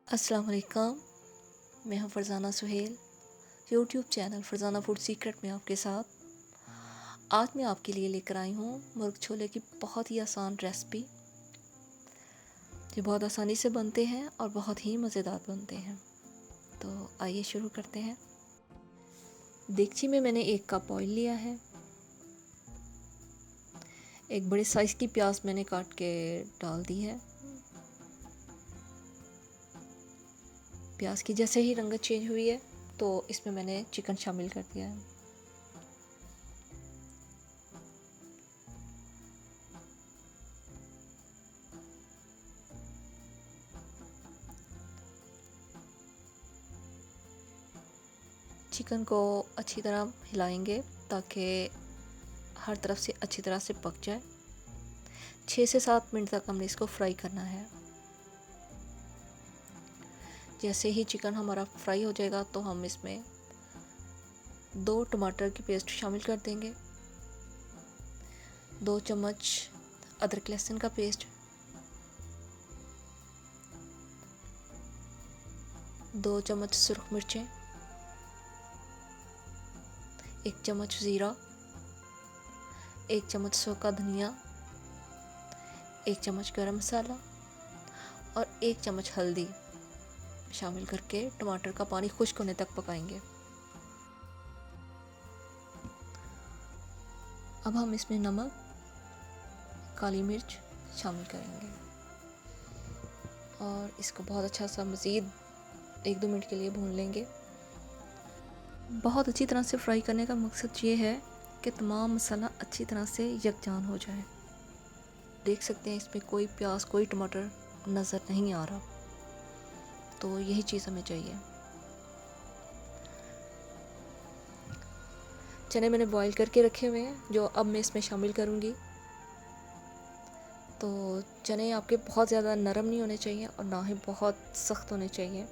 अस्सलाम वालेकुम। मैं हूं Farzana Suhail. YouTube channel Farzana food secret में आपके साथ आज मैं आपके लिए लेकर आई हूं मुर्ग छोले की बहुत ही आसान रेसिपी। ये बहुत आसानी से बनते हैं और बहुत ही मज़ेदार बनते हैं। तो आइए शुरू करते हैं। देगची में मैंने 1 कप ऑयल लिया है। एक बड़े साइज़ की प्याज मैंने काट के डाल दी है। प्याज की जैसे ही रंगत चेंज हुई है तो इसमें मैंने चिकन शामिल कर दिया है। चिकन को अच्छी तरह हिलाएंगे ताकि हर तरफ से अच्छी तरह से पक जाए। 6 से 7 मिनट तक हमने इसको फ्राई करना है। जैसे ही चिकन हमारा फ्राई हो जाएगा तो हम इसमें 2 टमाटर की पेस्ट शामिल कर देंगे, 2 चम्मच अदरक लहसुन का पेस्ट, 2 चम्मच सुरख मिर्चें, 1 चम्मच ज़ीरा, 1 चम्मच सूखा धनिया, 1 चम्मच गरम मसाला और 1 चम्मच हल्दी शामिल करके टमाटर का पानी खुश्क होने तक पकाएंगे। अब हम इसमें नमक, काली मिर्च शामिल करेंगे और इसको बहुत अच्छा सा मज़ीद 1-2 मिनट के लिए भून लेंगे। बहुत अच्छी तरह से फ्राई करने का मकसद ये है कि तमाम मसाला अच्छी तरह से यकजान हो जाए। देख सकते हैं इसमें कोई प्याज, कोई टमाटर नज़र नहीं आ रहा, तो यही चीज़ हमें चाहिए। चने मैंने बॉईल करके रखे हुए हैं जो अब मैं इसमें शामिल करूँगी। तो चने आपके बहुत ज़्यादा नरम नहीं होने चाहिए और ना ही बहुत सख्त होने चाहिए।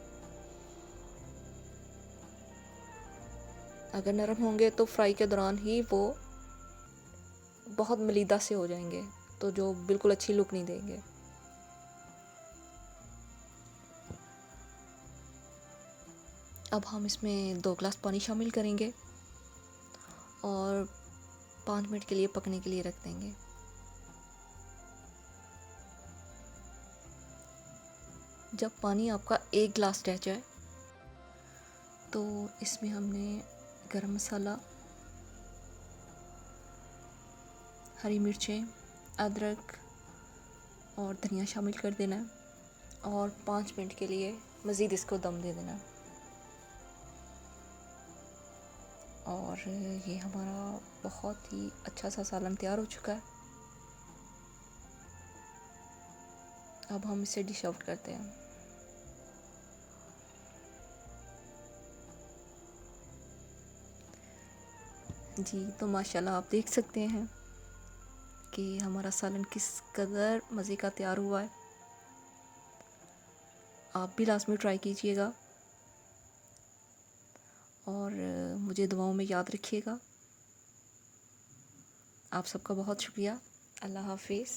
अगर नरम होंगे तो फ्राई के दौरान ही वो बहुत मलीदा से हो जाएंगे, तो जो बिल्कुल अच्छी लुक नहीं देंगे। अब हम इसमें 2 गिलास पानी शामिल करेंगे और 5 मिनट के लिए पकने के लिए रख देंगे। जब पानी आपका 1 गिलास रह जाए तो इसमें हमने गरम मसाला, हरी मिर्चें, अदरक और धनिया शामिल कर देना है और 5 मिनट के लिए मज़ीद इसको दम दे देना है। और ये हमारा बहुत ही अच्छा सा सालन तैयार हो चुका है। अब हम इसे डिश आउट करते हैं। जी, तो माशाल्लाह आप देख सकते हैं कि हमारा सालन किस कदर मज़े का तैयार हुआ है। आप भी लाज़मी ट्राई कीजिएगा और मुझे दुआओं में याद रखिएगा। आप सबका बहुत शुक्रिया। अल्लाह हाफ़िज़।